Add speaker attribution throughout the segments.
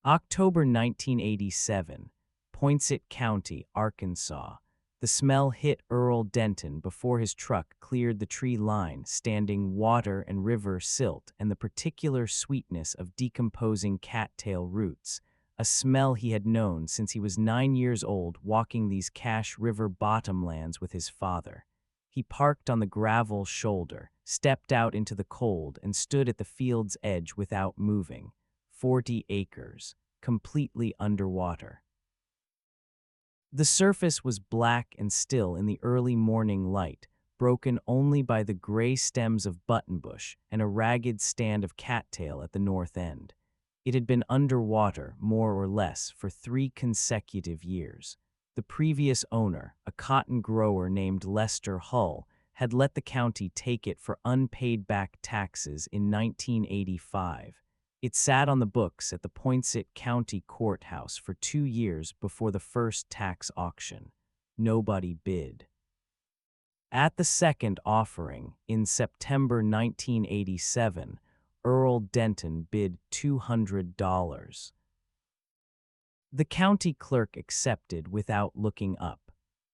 Speaker 1: October 1987, Poinsett County, Arkansas. The smell hit Earl Denton before his truck cleared the tree line, standing water and river silt and the particular sweetness of decomposing cattail roots, a smell he had known since he was 9 years old walking these Cache River bottomlands with his father. He parked on the gravel shoulder, stepped out into the cold, and stood at the field's edge without moving. 40 acres, completely underwater. The surface was black and still in the early morning light, broken only by the gray stems of buttonbush and a ragged stand of cattail at the north end. It had been underwater, more or less, for 3 consecutive years. The previous owner, a cotton grower named Lester Hull, had let the county take it for unpaid back taxes in 1985. It sat on the books at the Poinsett County Courthouse for 2 years before the first tax auction. Nobody bid. At the second offering, in September 1987, Earl Denton bid $200. The county clerk accepted without looking up.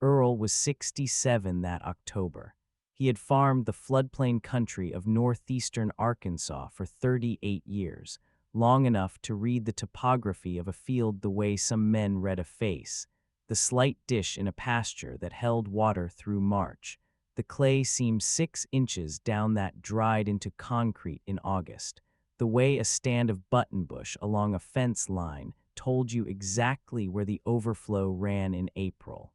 Speaker 1: Earl was 67 that October. He had farmed the floodplain country of northeastern Arkansas for 38 years, long enough to read the topography of a field the way some men read a face, the slight dish in a pasture that held water through March. The clay seemed 6 inches down that dried into concrete in August, the way a stand of buttonbush along a fence line told you exactly where the overflow ran in April.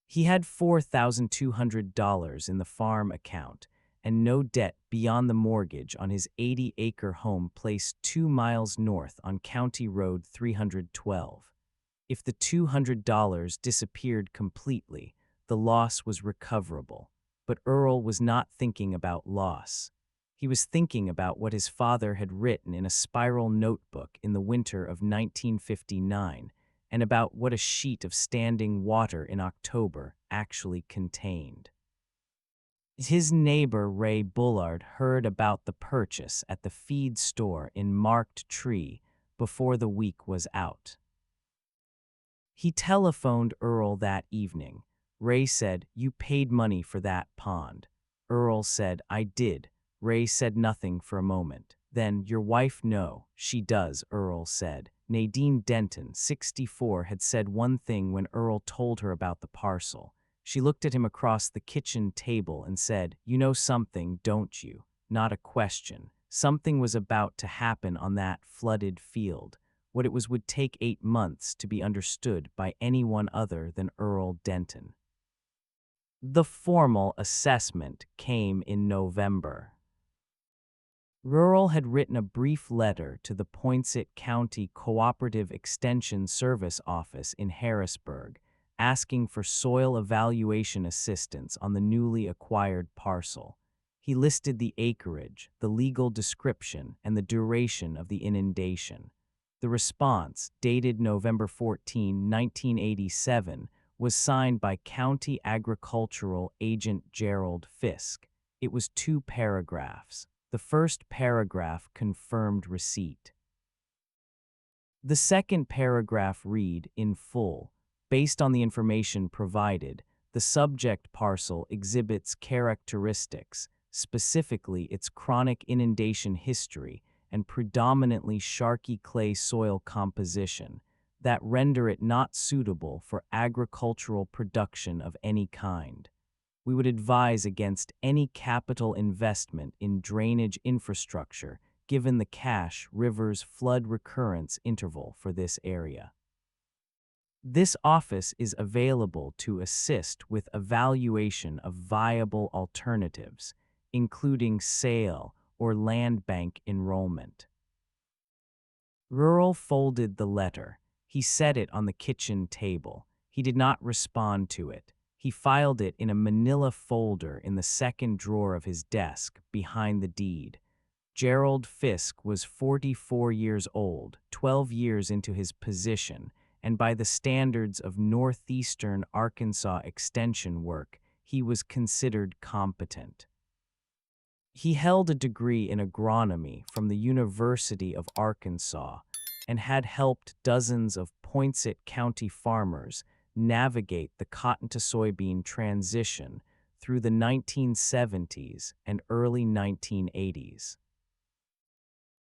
Speaker 1: He had $4,200 in the farm account and no debt beyond the mortgage on his 80-acre home placed 2 miles north on County Road 312. If the $200 disappeared completely, the loss was recoverable. But Earl was not thinking about loss. He was thinking about what his father had written in a spiral notebook in the winter of 1959, and about what a sheet of standing water in October actually contained. His neighbor Ray Bullard heard about the purchase at the feed store in Marked Tree before the week was out. He telephoned Earl that evening. Ray said, "You paid money for that pond." Earl said, "I did." Ray said nothing for a moment. Then, "Your wife, no, she does," Earl said. Nadine Denton, 64, had said one thing when Earl told her about the parcel. She looked at him across the kitchen table and said, "You know something, don't you?" Not a question. Something was about to happen on that flooded field. What it was would take 8 months to be understood by anyone other than Earl Denton. The formal assessment came in November. Earl had written a brief letter to the Poinsett County Cooperative Extension Service Office in Harrisburg, asking for soil evaluation assistance on the newly acquired parcel. He listed the acreage, the legal description, and the duration of the inundation. The response, dated November 14, 1987, was signed by County Agricultural Agent Gerald Fisk. It was 2 paragraphs. The first paragraph confirmed receipt. The second paragraph read, in full, "Based on the information provided, the subject parcel exhibits characteristics, specifically its chronic inundation history and predominantly sharky clay soil composition, that render it not suitable for agricultural production of any kind. We would advise against any capital investment in drainage infrastructure given the Cache River's flood recurrence interval for this area. This office is available to assist with evaluation of viable alternatives, including sale or land bank enrollment." Earl folded the letter. He set it on the kitchen table. He did not respond to it. He filed it in a manila folder in the second drawer of his desk, behind the deed. Gerald Fisk was 44 years old, 12 years into his position, and by the standards of northeastern Arkansas extension work, he was considered competent. He held a degree in agronomy from the University of Arkansas, and had helped dozens of Poinsett County farmers navigate the cotton to soybean transition through the 1970s and early 1980s.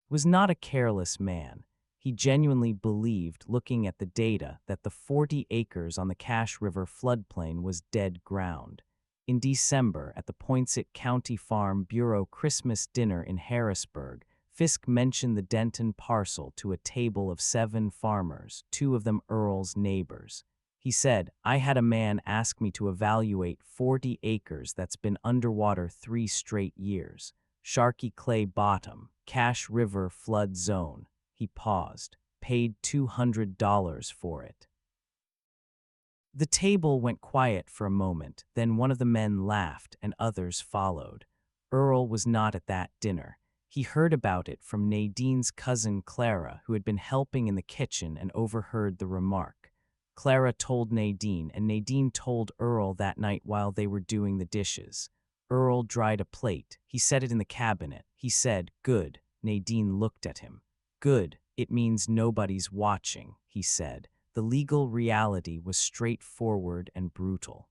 Speaker 1: Was not a careless man. He genuinely believed, looking at the data, that the 40 acres on the Cache River floodplain was dead ground. In December, at the Poinsett County Farm Bureau Christmas dinner in Harrisburg, Fisk mentioned the Denton parcel to a table of 7 farmers, 2 of them Earl's neighbors. He said, "I had a man ask me to evaluate 40 acres that's been underwater 3 straight years. Sharky clay bottom, Cache River flood zone." He paused, paid $200 for it. The table went quiet for a moment, then one of the men laughed and others followed. Earl was not at that dinner. He heard about it from Nadine's cousin Clara, who had been helping in the kitchen and overheard the remark. Clara told Nadine, and Nadine told Earl that night while they were doing the dishes. Earl dried a plate. He set it in the cabinet. He said, "Good." Nadine looked at him. "Good. It means nobody's watching," he said. The legal reality was straightforward and brutal.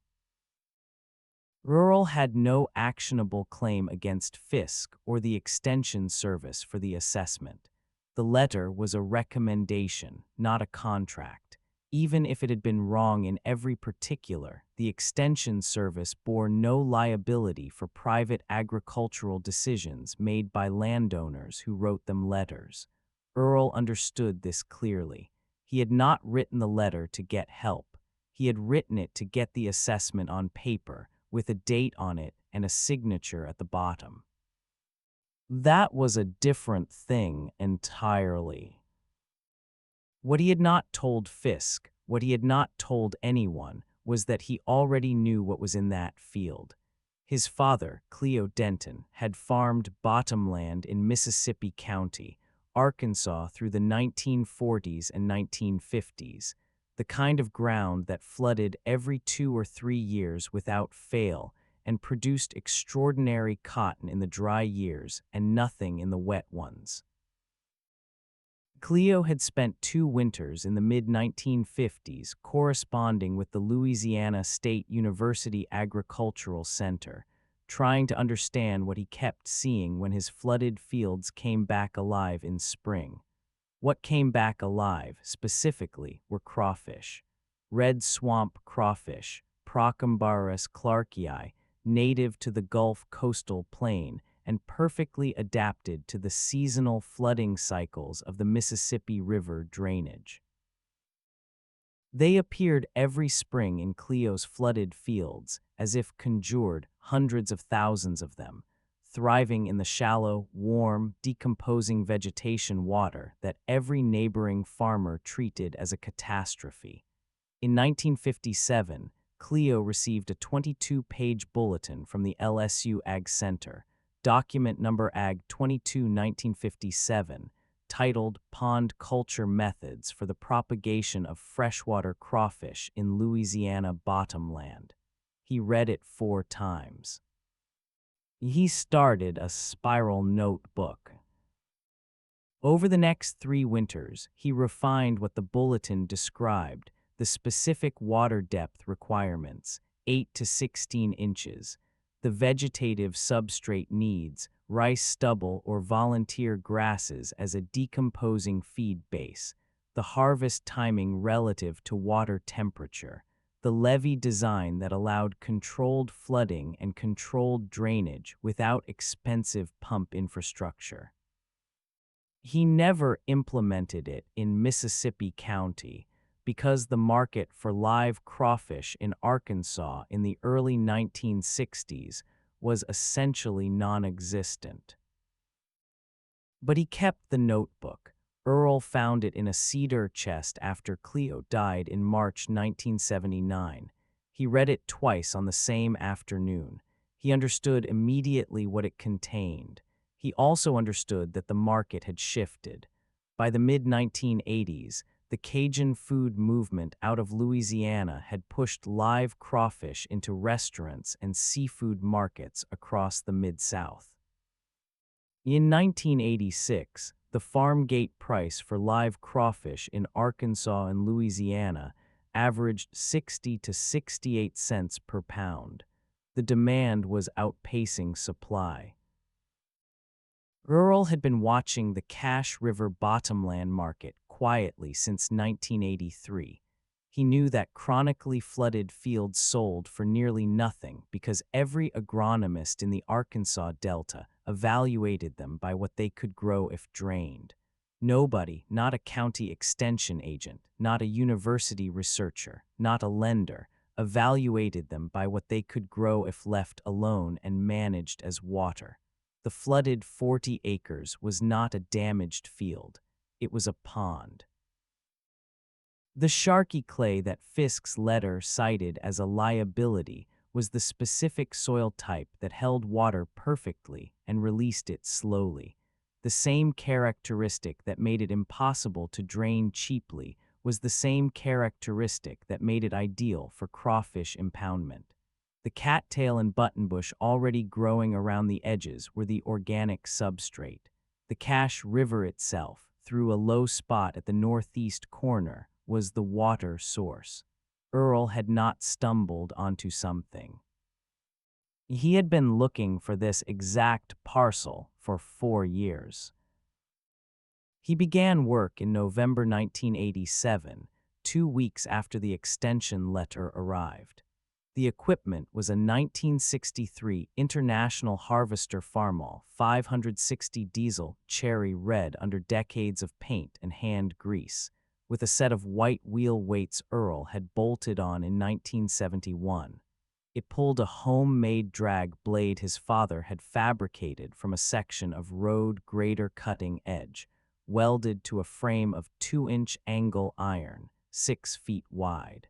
Speaker 1: Earl had no actionable claim against Fisk or the Extension Service for the assessment. The letter was a recommendation, not a contract. Even if it had been wrong in every particular, the Extension Service bore no liability for private agricultural decisions made by landowners who wrote them letters. Earl understood this clearly. He had not written the letter to get help. He had written it to get the assessment on paper, with a date on it and a signature at the bottom. That was a different thing entirely. What he had not told Fisk, what he had not told anyone, was that he already knew what was in that field. His father, Cleo Denton, had farmed bottomland in Mississippi County, Arkansas through the 1940s and 1950s, the kind of ground that flooded every 2 or 3 years without fail and produced extraordinary cotton in the dry years and nothing in the wet ones. Cleo had spent 2 winters in the mid-1950s corresponding with the Louisiana State University Agricultural Center, trying to understand what he kept seeing when his flooded fields came back alive in spring. What came back alive, specifically, were crawfish. Red swamp crawfish, Procambarus clarkii, native to the Gulf coastal plain and perfectly adapted to the seasonal flooding cycles of the Mississippi River drainage. They appeared every spring in Cleo's flooded fields, as if conjured, hundreds of thousands of them, thriving in the shallow, warm, decomposing vegetation water that every neighboring farmer treated as a catastrophe. In 1957, Cleo received a 22-page bulletin from the LSU Ag Center, document number Ag 22-1957, titled Pond Culture Methods for the Propagation of Freshwater Crawfish in Louisiana Bottomland. He read it 4 times. He started a spiral notebook. Over the next 3 winters, he refined what the bulletin described, the specific water depth requirements, 8 to 16 inches, the vegetative substrate needs, rice stubble or volunteer grasses as a decomposing feed base, the harvest timing relative to water temperature, the levee design that allowed controlled flooding and controlled drainage without expensive pump infrastructure. He never implemented it in Mississippi County because the market for live crawfish in Arkansas in the early 1960s was essentially non-existent. But he kept the notebook. Earl found it in a cedar chest after Cleo died in March 1979. He read it twice on the same afternoon. He understood immediately what it contained. He also understood that the market had shifted. By the mid-1980s, the Cajun food movement out of Louisiana had pushed live crawfish into restaurants and seafood markets across the Mid-South. In 1986, The farm gate price for live crawfish in Arkansas and Louisiana averaged 60 to 68 cents per pound. The demand was outpacing supply. Earl had been watching the Cache River bottomland market quietly since 1983. He knew that chronically flooded fields sold for nearly nothing because every agronomist in the Arkansas Delta evaluated them by what they could grow if drained. Nobody, not a county extension agent, not a university researcher, not a lender, evaluated them by what they could grow if left alone and managed as water. The flooded 40 acres was not a damaged field. It was a pond. The sharky clay that Fisk's letter cited as a liability was the specific soil type that held water perfectly and released it slowly. The same characteristic that made it impossible to drain cheaply was the same characteristic that made it ideal for crawfish impoundment. The cattail and buttonbush already growing around the edges were the organic substrate. The Cache River itself, through a low spot at the northeast corner, was the water source. Earl had not stumbled onto something. He had been looking for this exact parcel for 4 years. He began work in November 1987, 2 weeks after the extension letter arrived. The equipment was a 1963 International Harvester Farmall 560 diesel cherry red under decades of paint and hand grease, with a set of white wheel weights Earl had bolted on in 1971. It pulled a homemade drag blade his father had fabricated from a section of road grader cutting edge, welded to a frame of 2-inch angle iron, 6 feet wide.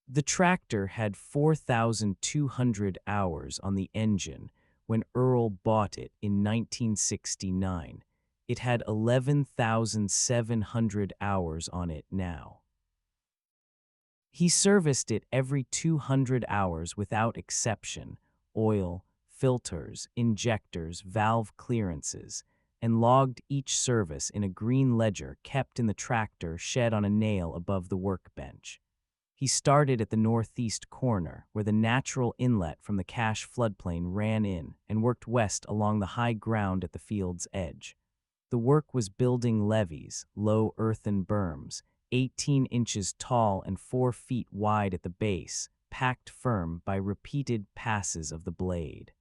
Speaker 1: The tractor had 4,200 hours on the engine when Earl bought it in 1969. It had 11,700 hours on it now. He serviced it every 200 hours without exception: oil, filters, injectors, valve clearances, and logged each service in a green ledger kept in the tractor shed on a nail above the workbench. He started at the northeast corner, where the natural inlet from the Cache floodplain ran in, and worked west along the high ground at the field's edge. The work was building levees, low earthen berms, 18 inches tall and 4 feet wide at the base, packed firm by repeated passes of the blade.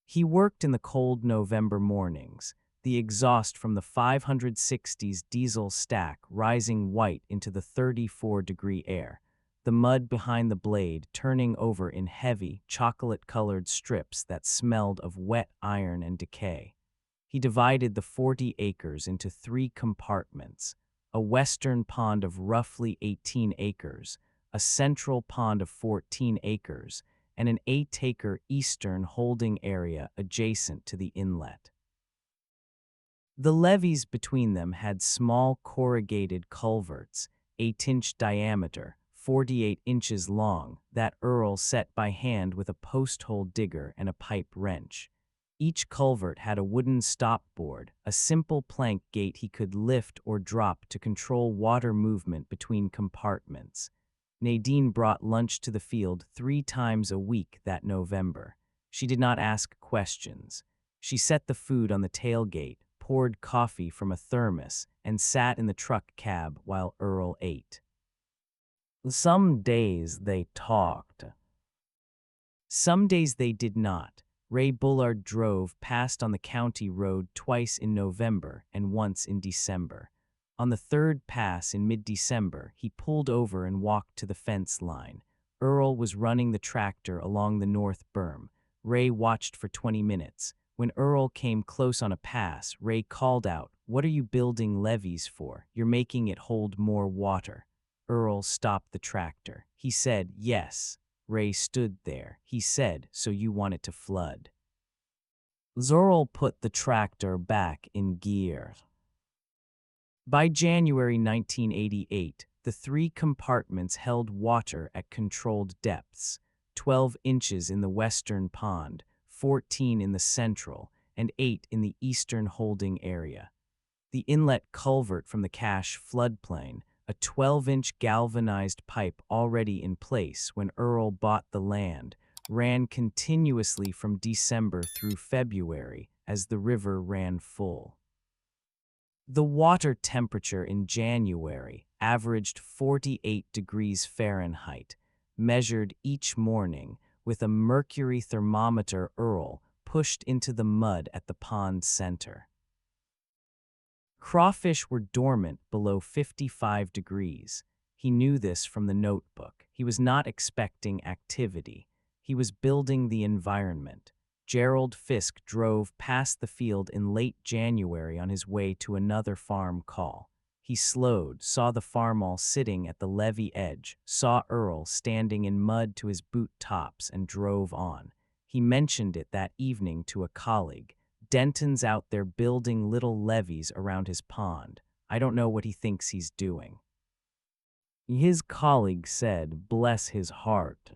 Speaker 1: He worked in the cold November mornings, the exhaust from the 560's diesel stack rising white into the 34-degree air, the mud behind the blade turning over in heavy, chocolate-colored strips that smelled of wet iron and decay. He divided the 40 acres into 3 compartments: a western pond of roughly 18 acres, a central pond of 14 acres, and an 8-acre eastern holding area adjacent to the inlet. The levees between them had small corrugated culverts, 8-inch diameter, 48 inches long, that Earl set by hand with a post-hole digger and a pipe wrench. Each culvert had a wooden stop board, a simple plank gate he could lift or drop to control water movement between compartments. Nadine brought lunch to the field 3 times a week that November. She did not ask questions. She set the food on the tailgate, poured coffee from a thermos, and sat in the truck cab while Earl ate. Some days they talked. Some days they did not. Ray Bullard drove past on the county road twice in November and once in December. On the 3rd pass in mid-December, he pulled over and walked to the fence line. Earl was running the tractor along the north berm. Ray watched for 20 minutes. When Earl came close on a pass, Ray called out, "What are you building levees for? You're making it hold more water." Earl stopped the tractor. He said, "Yes." Ray stood there. He said, "So you want it to flood?" Earl put the tractor back in gear. By January 1988, the 3 compartments held water at controlled depths: 12 inches in the western pond, 14 in the central, and 8 in the eastern holding area. The inlet culvert from the Cache floodplain, a 12-inch galvanized pipe already in place when Earl bought the land, ran continuously from December through February as the river ran full. The water temperature in January averaged 48 degrees Fahrenheit, measured each morning with a mercury thermometer Earl pushed into the mud at the pond center. Crawfish were dormant below 55 degrees. He knew this from the notebook. He was not expecting activity. He was building the environment. Gerald Fisk drove past the field in late January on his way to another farm call. He slowed, saw the farmall sitting at the levee edge, saw Earl standing in mud to his boot tops, and drove on. He mentioned it that evening to a colleague. Denton's out there building little levees around his pond. I don't know what he thinks he's doing. His colleague said, "Bless his heart."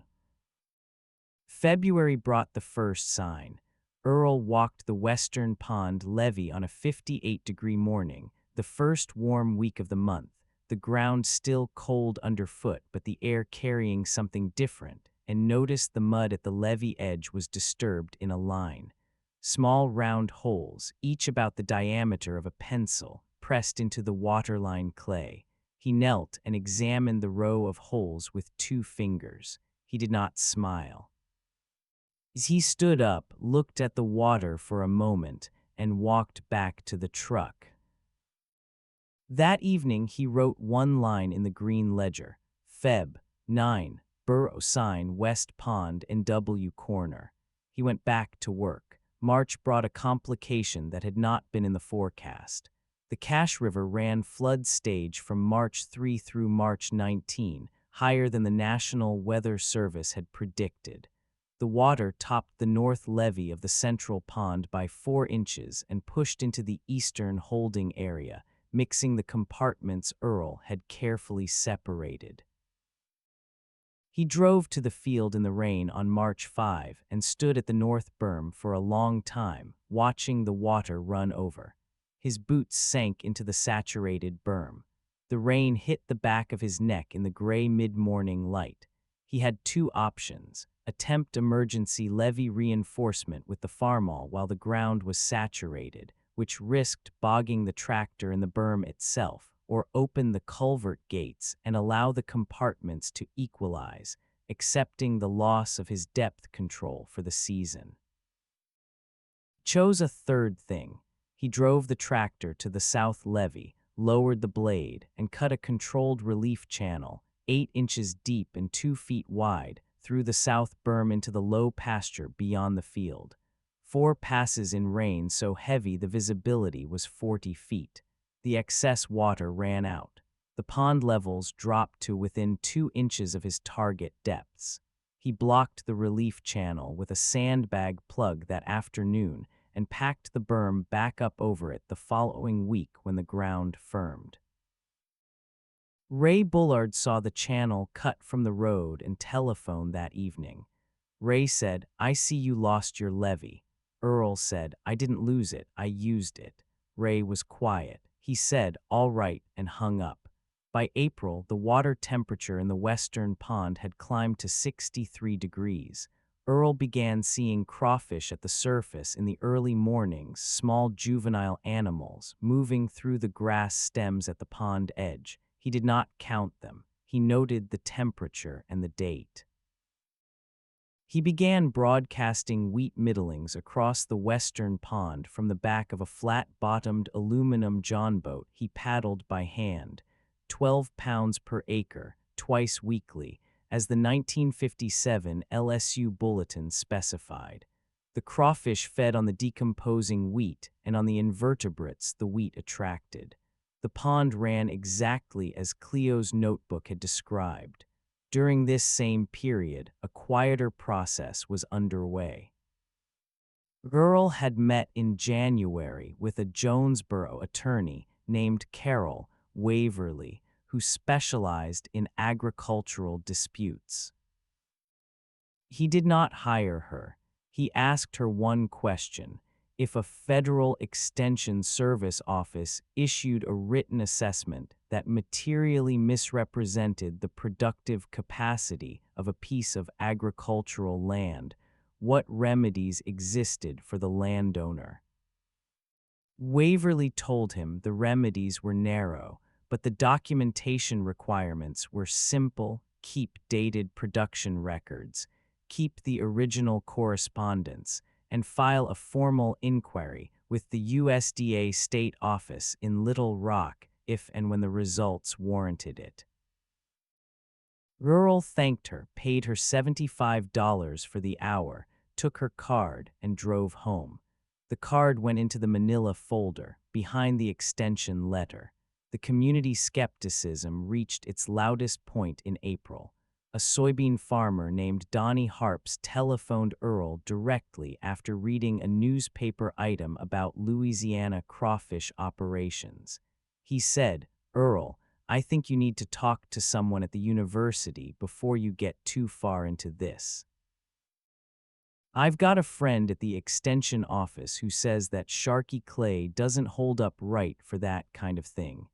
Speaker 1: February brought the first sign. Earl walked the Western Pond levee on a 58-degree morning, the first warm week of the month, the ground still cold underfoot but the air carrying something different, and noticed the mud at the levee edge was disturbed in a line. Small round holes, each about the diameter of a pencil, pressed into the waterline clay. He knelt and examined the row of holes with 2 fingers. He did not smile. As he stood up, looked at the water for a moment, and walked back to the truck. That evening he wrote one line in the green ledger, Feb. 9, Burrow sign West Pond and W corner. He went back to work. March brought a complication that had not been in the forecast. The Cache River ran flood stage from March 3 through March 19, higher than the National Weather Service had predicted. The water topped the north levee of the central pond by 4 inches and pushed into the eastern holding area, mixing the compartments Earl had carefully separated. He drove to the field in the rain on March 5 and stood at the north berm for a long time, watching the water run over. His boots sank into the saturated berm. The rain hit the back of his neck in the gray mid-morning light. He had 2 options: attempt emergency levee reinforcement with the farmall while the ground was saturated, which risked bogging the tractor in the berm itself, or open the culvert gates and allow the compartments to equalize, accepting the loss of his depth control for the season. Chose a third thing. He drove the tractor to the south levee, lowered the blade, and cut a controlled relief channel, 8 inches deep and 2 feet wide, through the south berm into the low pasture beyond the field. 4 passes in rain so heavy the visibility was 40 feet. The excess water ran out. The pond levels dropped to within 2 inches of his target depths. He blocked the relief channel with a sandbag plug that afternoon and packed the berm back up over it the following week when the ground firmed. Ray Bullard saw the channel cut from the road and telephoned that evening. Ray said, "I see you lost your levee." Earl said, "I didn't lose it, I used it." Ray was quiet. He said, "All right," and hung up. By April, the water temperature in the western pond had climbed to 63 degrees. Earl began seeing crawfish at the surface in the early mornings, small juvenile animals moving through the grass stems at the pond edge. He did not count them. He noted the temperature and the date. He began broadcasting wheat middlings across the western pond from the back of a flat-bottomed aluminum johnboat he paddled by hand, 12 pounds per acre, twice weekly, as the 1957 LSU Bulletin specified. The crawfish fed on the decomposing wheat and on the invertebrates the wheat attracted. The pond ran exactly as Cleo's notebook had described. During this same period, a quieter process was underway. Earl had met in January with a Jonesboro attorney named Carol Waverly, who specialized in agricultural disputes. He did not hire her. He asked her one question: if a federal extension service office issued a written assessment that materially misrepresented the productive capacity of a piece of agricultural land, what remedies existed for the landowner? Waverley told him the remedies were narrow, but the documentation requirements were simple: keep dated production records, keep the original correspondence, and file a formal inquiry with the USDA state office in Little Rock if and when the results warranted it. Rural thanked her, paid her $75 for the hour, took her card, and drove home. The card went into the manila folder, behind the extension letter. The community skepticism reached its loudest point in April. A soybean farmer named Donnie Harps telephoned Earl directly after reading a newspaper item about Louisiana crawfish operations. He said, "Earl, I think you need to talk to someone at the university before you get too far into this. I've got a friend at the extension office who says that Sharkey clay doesn't hold up right for that kind of thing."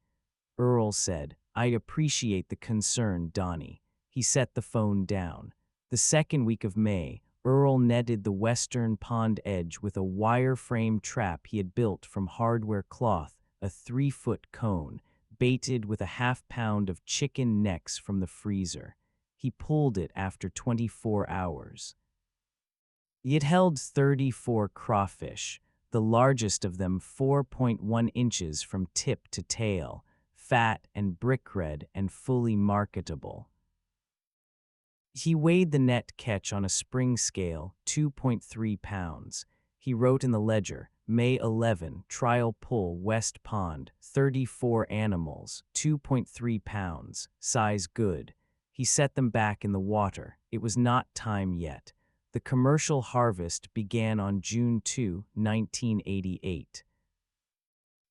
Speaker 1: Earl said, "I appreciate the concern, Donnie." He set the phone down. The second week of May, Earl netted the western pond edge with a wire-frame trap he had built from hardware cloth, a 3-foot cone, baited with a half-pound of chicken necks from the freezer. He pulled it after 24 hours. It held 34 crawfish, the largest of them 4.1 inches from tip to tail, fat and brick red and fully marketable. He weighed the net catch on a spring scale, 2.3 pounds. He wrote in the ledger, May 11, trial pull West Pond, 34 animals, 2.3 pounds, size good. He set them back in the water. It was not time yet. The commercial harvest began on June 2, 1988.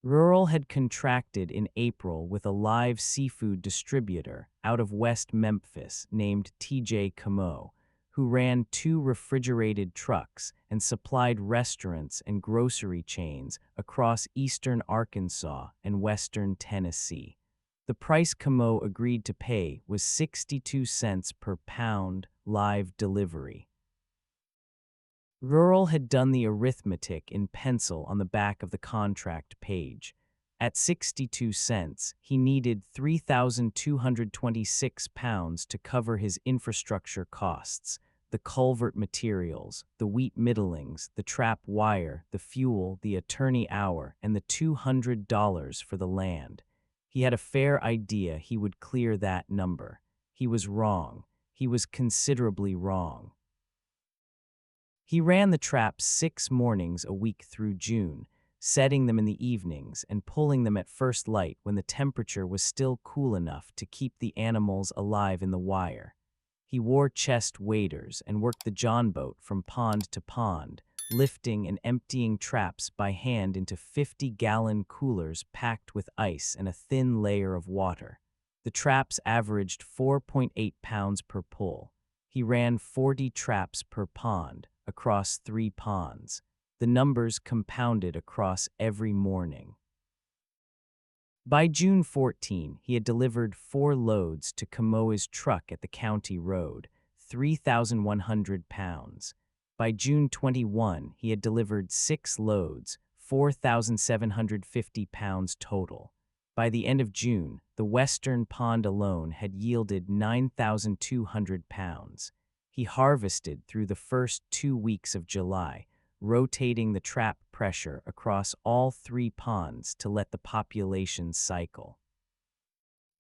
Speaker 1: Rural had contracted in April with a live seafood distributor out of West Memphis named TJ Camo, who ran 2 refrigerated trucks and supplied restaurants and grocery chains across eastern Arkansas and western Tennessee. The price Camo agreed to pay was 62 cents per pound live delivery. Rural had done the arithmetic in pencil on the back of the contract page. At 62 cents, he needed 3,226 pounds to cover his infrastructure costs: the culvert materials, the wheat middlings, the trap wire, the fuel, the attorney hour, and the $200 for the land. He had a fair idea he would clear that number. He was wrong. He was considerably wrong. He ran the traps 6 mornings a week through June, setting them in the evenings and pulling them at first light when the temperature was still cool enough to keep the animals alive in the wire. He wore chest waders and worked the John boat from pond to pond, lifting and emptying traps by hand into 50-gallon coolers packed with ice and a thin layer of water. The traps averaged 4.8 pounds per pull. He ran 40 traps per pond, across 3 ponds. The numbers compounded across every morning. By June 14, he had delivered 4 loads to Camo's truck at the county road, 3,100 pounds. By June 21, he had delivered 6 loads, 4,750 pounds total. By the end of June, the western pond alone had yielded 9,200 pounds. He harvested through the first 2 weeks of July, rotating the trap pressure across all 3 ponds to let the population cycle.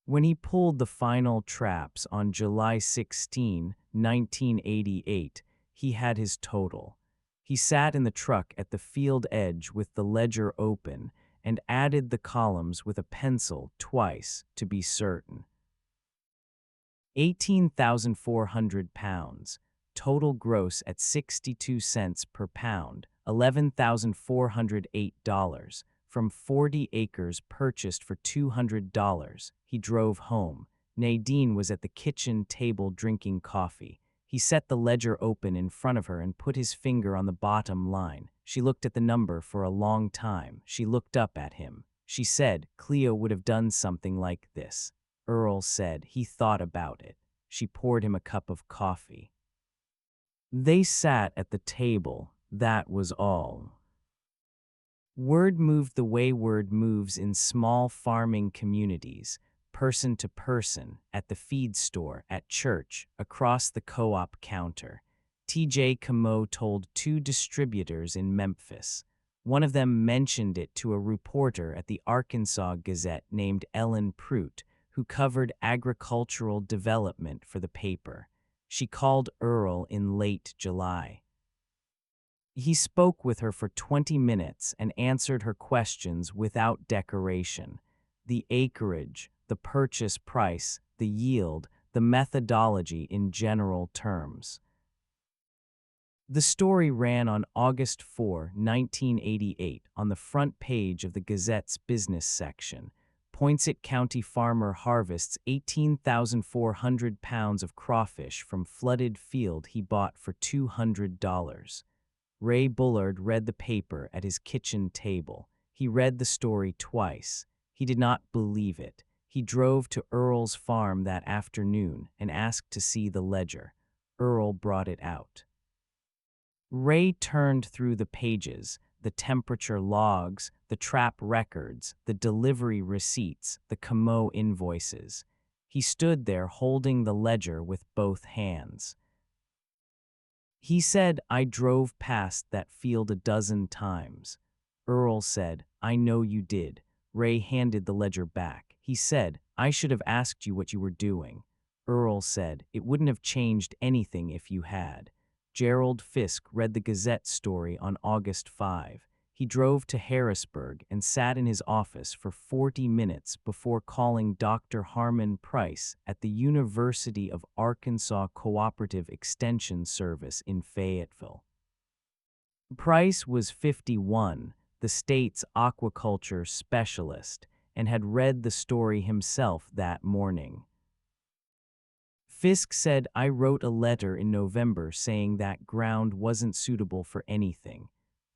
Speaker 1: When he pulled the final traps on July 16, 1988, he had his total. He sat in the truck at the field edge with the ledger open and added the columns with a pencil twice to be certain. 18,400 pounds, total gross at 62 cents per pound, $11,408, from 40 acres purchased for $200. He drove home. Nadine was at the kitchen table drinking coffee. He set the ledger open in front of her and put his finger on the bottom line. She looked at the number for a long time. She looked up at him. She said, Cleo would have done something like this. Earl said he thought about it. She poured him a cup of coffee. They sat at the table. That was all. Word moved the way word moves in small farming communities, person to person, at the feed store, at church, across the co-op counter. T.J. Camo told 2 distributors in Memphis. One of them mentioned it to a reporter at the Arkansas Gazette named Ellen Prout, who covered agricultural development for the paper. She called Earl in late July. He spoke with her for 20 minutes and answered her questions without decoration. The acreage, the purchase price, the yield, the methodology in general terms. The story ran on August 4, 1988, on the front page of the Gazette's business section. Poinsett County farmer harvests 18,400 pounds of crawfish from flooded field he bought for $200. Ray Bullard read the paper at his kitchen table. He read the story twice. He did not believe it. He drove to Earl's farm that afternoon and asked to see the ledger. Earl brought it out. Ray turned through the pages, the temperature logs, the trap records, the delivery receipts, the Camo invoices. He stood there holding the ledger with both hands. He said, I drove past that field a dozen times. Earl said, I know you did. Ray handed the ledger back. He said, I should have asked you what you were doing. Earl said, it wouldn't have changed anything if you had. Gerald Fisk read the Gazette story on August 5. He drove to Harrisburg and sat in his office for 40 minutes before calling Dr. Harmon Price at the University of Arkansas Cooperative Extension Service in Fayetteville. Price was 51, the state's aquaculture specialist, and had read the story himself that morning. Fisk said, I wrote a letter in November saying that ground wasn't suitable for anything.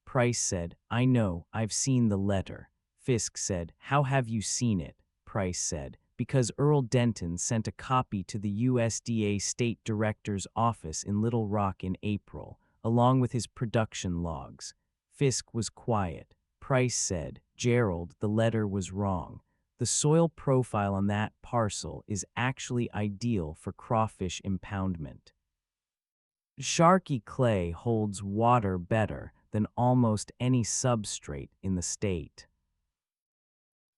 Speaker 1: Price said, I know, I've seen the letter. Fisk said, how have you seen it? Price said, because Earl Denton sent a copy to the USDA State Director's office in Little Rock in April, along with his production logs. Fisk was quiet. Price said, Gerald, the letter was wrong. The soil profile on that parcel is actually ideal for crawfish impoundment. Sharkey clay holds water better than almost any substrate in the state.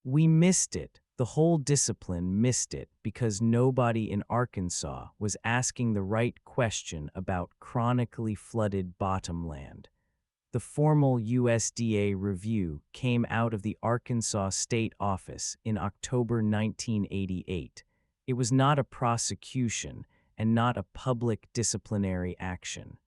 Speaker 1: We missed it. The whole discipline missed it because nobody in Arkansas was asking the right question about chronically flooded bottomland. The formal USDA review came out of the Arkansas State Office in October 1988. It was not a prosecution and not a public disciplinary action.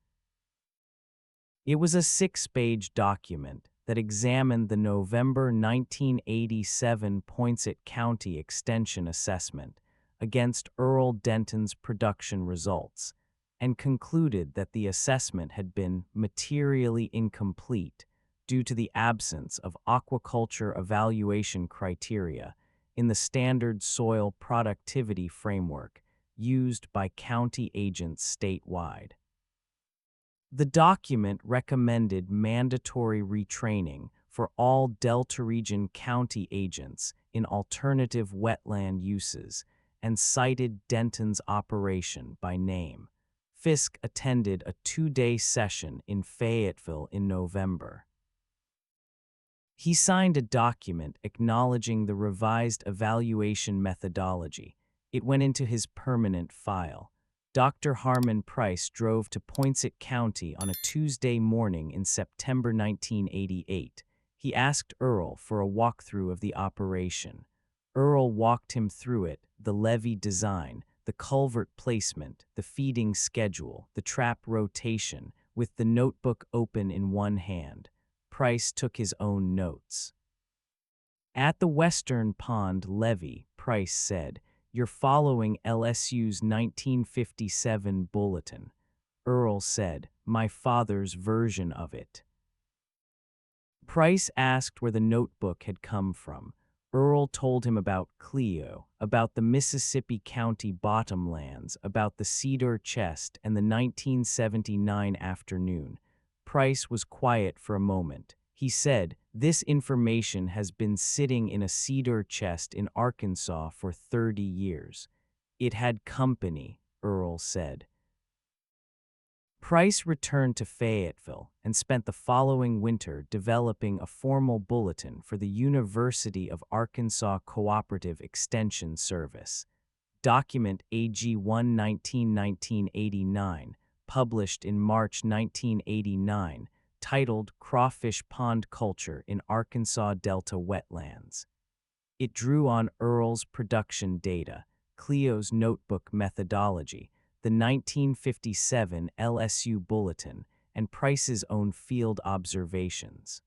Speaker 1: It was a 6-page document that examined the November 1987 Poinsett County Extension Assessment against Earl Denton's production results, and concluded that the assessment had been materially incomplete due to the absence of aquaculture evaluation criteria in the standard soil productivity framework used by county agents statewide. The document recommended mandatory retraining for all Delta Region county agents in alternative wetland uses and cited Denton's operation by name. Fisk attended a 2-day session in Fayetteville in November. He signed a document acknowledging the revised evaluation methodology. It went into his permanent file. Dr. Harmon Price drove to Poinsett County on a Tuesday morning in September 1988. He asked Earl for a walkthrough of the operation. Earl walked him through it, the levee design, the culvert placement, the feeding schedule, the trap rotation, with the notebook open in one hand. Price took his own notes. At the Western Pond levee, Price said, you're following LSU's 1957 bulletin. Earl said, my father's version of it. Price asked where the notebook had come from. Earl told him about Cleo, about the Mississippi County bottomlands, about the cedar chest, and the 1979 afternoon. Price was quiet for a moment. He said, "This information has been sitting in a cedar chest in Arkansas for 30 years. It had company," Earl said. Price returned to Fayetteville and spent the following winter developing a formal bulletin for the University of Arkansas Cooperative Extension Service. Document AG-1 1989, published in March 1989, titled Crawfish Pond Culture in Arkansas Delta Wetlands. It drew on Earl's production data, Cleo's notebook methodology, the 1957 LSU Bulletin, and Price's own field observations.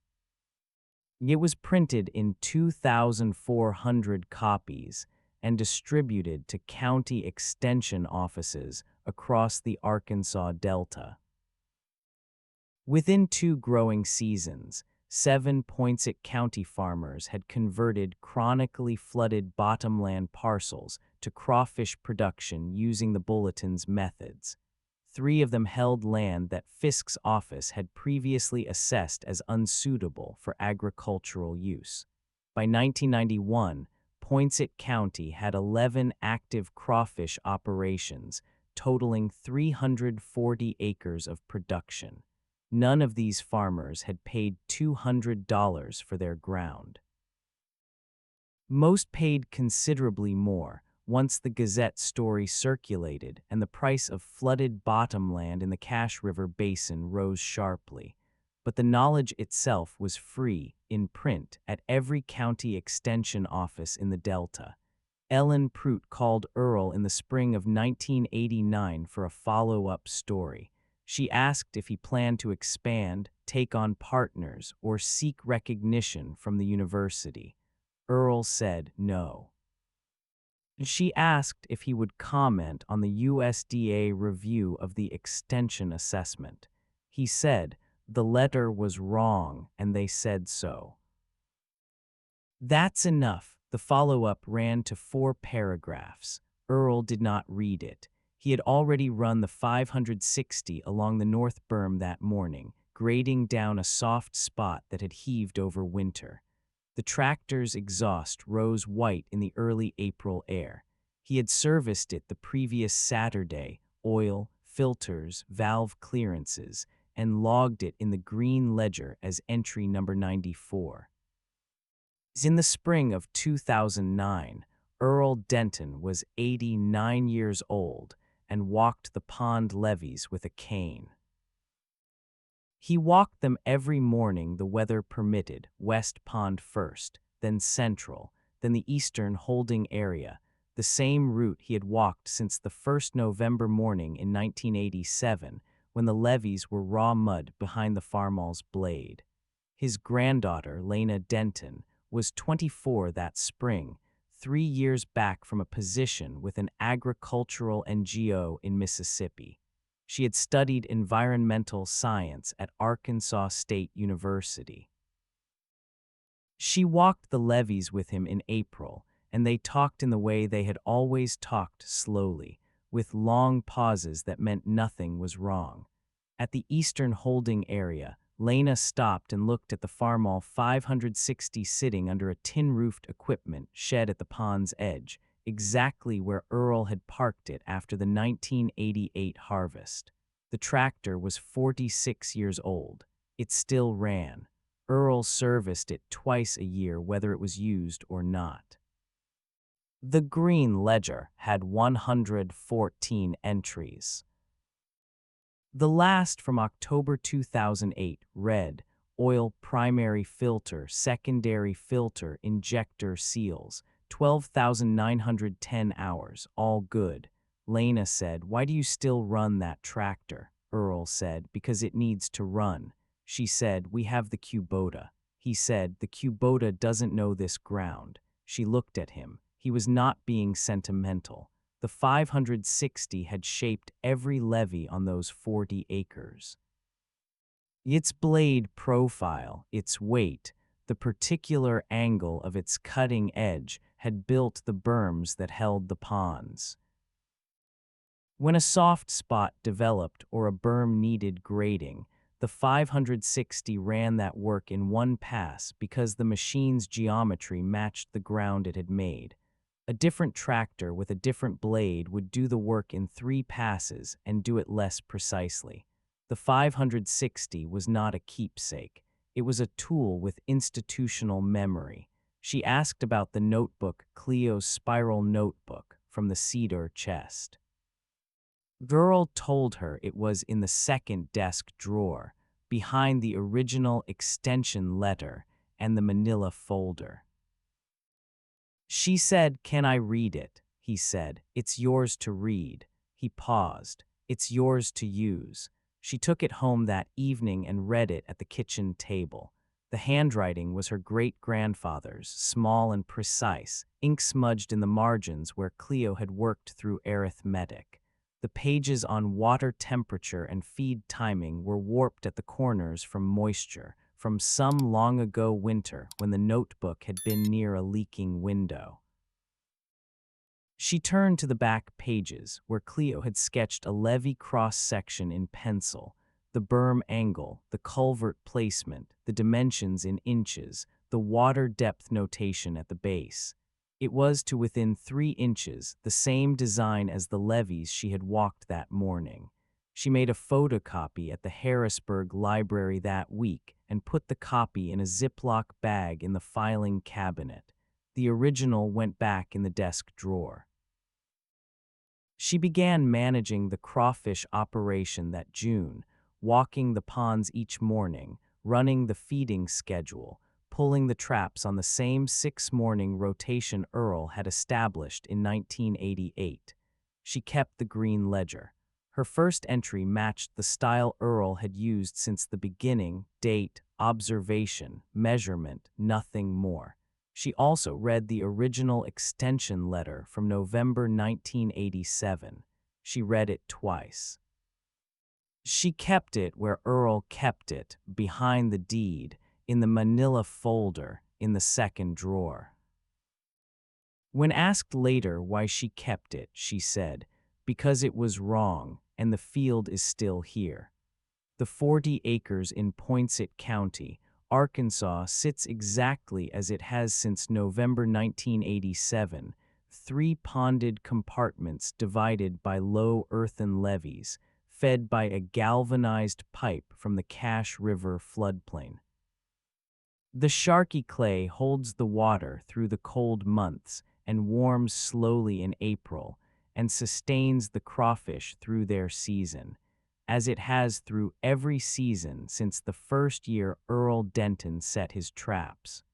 Speaker 1: It was printed in 2,400 copies and distributed to county extension offices across the Arkansas Delta. Within 2 growing seasons, 7 Poinsett County farmers had converted chronically flooded bottomland parcels to crawfish production using the bulletin's methods. 3 of them held land that Fisk's office had previously assessed as unsuitable for agricultural use. By 1991, Poinsett County had 11 active crawfish operations, totaling 340 acres of production. None of these farmers had paid $200 for their ground. Most paid considerably more once the Gazette story circulated and the price of flooded bottomland in the Cache River Basin rose sharply. But the knowledge itself was free, in print, at every county extension office in the Delta. Ellen Prout called Earl in the spring of 1989 for a follow-up story. She asked if he planned to expand, take on partners, or seek recognition from the university. Earl said no. She asked if he would comment on the USDA review of the extension assessment. He said the letter was wrong and they said so. "That's enough." The follow-up ran to 4 paragraphs. Earl did not read it. He had already run the 560 along the north berm that morning, grading down a soft spot that had heaved over winter. The tractor's exhaust rose white in the early April air. He had serviced it the previous Saturday, oil, filters, valve clearances, and logged it in the green ledger as entry number 94. In the spring of 2009, Earl Denton was 89 years old and walked the pond levees with a cane. He walked them every morning the weather permitted, West Pond first, then Central, then the eastern holding area, the same route he had walked since the first November morning in 1987, when the levees were raw mud behind the farmall's blade. His granddaughter, Lena Denton, was 24 that spring, 3 years back from a position with an agricultural NGO in Mississippi. She had studied environmental science at Arkansas State University. She walked the levees with him in April, and they talked in the way they had always talked, slowly, with long pauses that meant nothing was wrong. At the eastern holding area, Lena stopped and looked at the farmall 560 sitting under a tin-roofed equipment shed at the pond's edge, exactly where Earl had parked it after the 1988 harvest. The tractor was 46 years old. It still ran. Earl serviced it twice a year whether it was used or not. The green ledger had 114 entries. The last from October 2008 read, oil primary filter, secondary filter, injector seals, 12,910 hours, all good. Lena said, "Why do you still run that tractor?" Earl said, "Because it needs to run." She said, "We have the Kubota." He said, "The Kubota doesn't know this ground." She looked at him. He was not being sentimental. The 560 had shaped every levee on those 40 acres. Its blade profile, its weight, the particular angle of its cutting edge had built the berms that held the ponds. When a soft spot developed or a berm needed grading, the 560 ran that work in one pass because the machine's geometry matched the ground it had made. A different tractor with a different blade would do the work in 3 passes and do it less precisely. The 560 was not a keepsake. It was a tool with institutional memory. She asked about the notebook, Cleo's spiral notebook, from the cedar chest. Girl told her it was in the second desk drawer, behind the original extension letter and the manila folder. She said, "Can I read it?" He said, "It's yours to read." He paused. "It's yours to use." She took it home that evening and read it at the kitchen table. The handwriting was her great-grandfather's, small and precise, ink smudged in the margins where Cleo had worked through arithmetic. The pages on water temperature and feed timing were warped at the corners from moisture, from some long-ago winter when the notebook had been near a leaking window. She turned to the back pages, where Cleo had sketched a levee cross-section in pencil, the berm angle, the culvert placement, the dimensions in inches, the water depth notation at the base. It was to within 3 inches, the same design as the levees she had walked that morning. She made a photocopy at the Harrisburg Library that week and put the copy in a Ziploc bag in the filing cabinet. The original went back in the desk drawer. She began managing the crawfish operation that June, walking the ponds each morning, running the feeding schedule, pulling the traps on the same 6-morning rotation Earl had established in 1988. She kept the green ledger. Her first entry matched the style Earl had used since the beginning: date, observation, measurement, nothing more. She also read the original extension letter from November 1987. She read it twice. She kept it where Earl kept it, behind the deed, in the manila folder in the second drawer. When asked later why she kept it, she said, "Because it was wrong, and the field is still here." The 40 acres in Poinsett County, Arkansas sits exactly as it has since November 1987, 3 ponded compartments divided by low earthen levees, fed by a galvanized pipe from the Cache River floodplain. The Sharkey clay holds the water through the cold months and warms slowly in April and sustains the crawfish through their season, as it has through every season since the first year Earl Denton set his traps.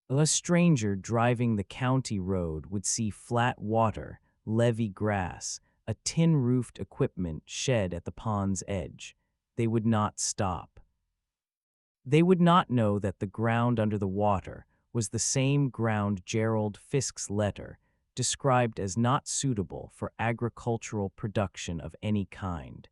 Speaker 1: A stranger driving the county road would see flat water, levee grass, a tin-roofed equipment shed at the pond's edge. They would not stop. They would not know that the ground under the water was the same ground Gerald Fisk's letter described as not suitable for agricultural production of any kind.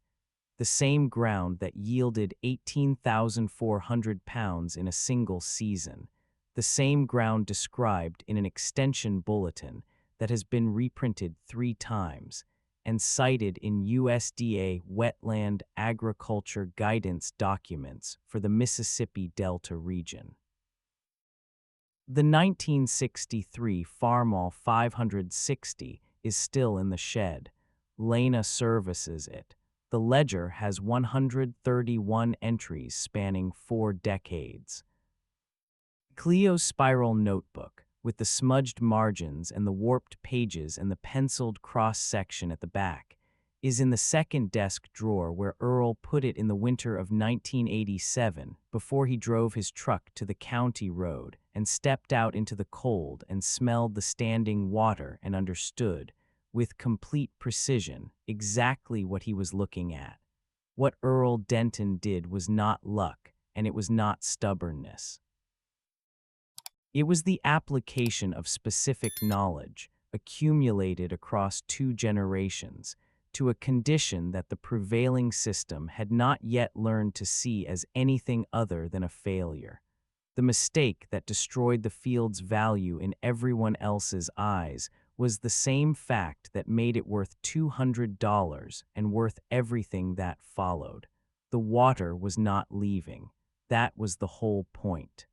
Speaker 1: The same ground that yielded 18,400 pounds in a single season. The same ground described in an extension bulletin that has been reprinted 3 times and cited in USDA wetland agriculture guidance documents for the Mississippi Delta region. The 1963 Farmall 560 is still in the shed. Lena services it. The ledger has 131 entries spanning 4 decades. Cleo's spiral notebook, with the smudged margins and the warped pages and the penciled cross-section at the back, is in the second desk drawer where Earl put it in the winter of 1987 before he drove his truck to the county road and stepped out into the cold and smelled the standing water and understood, with complete precision, exactly what he was looking at. What Earl Denton did was not luck, and it was not stubbornness. It was the application of specific knowledge, accumulated across 2 generations, to a condition that the prevailing system had not yet learned to see as anything other than a failure. The mistake that destroyed the field's value in everyone else's eyes was the same fact that made it worth $200 and worth everything that followed. The water was not leaving. That was the whole point.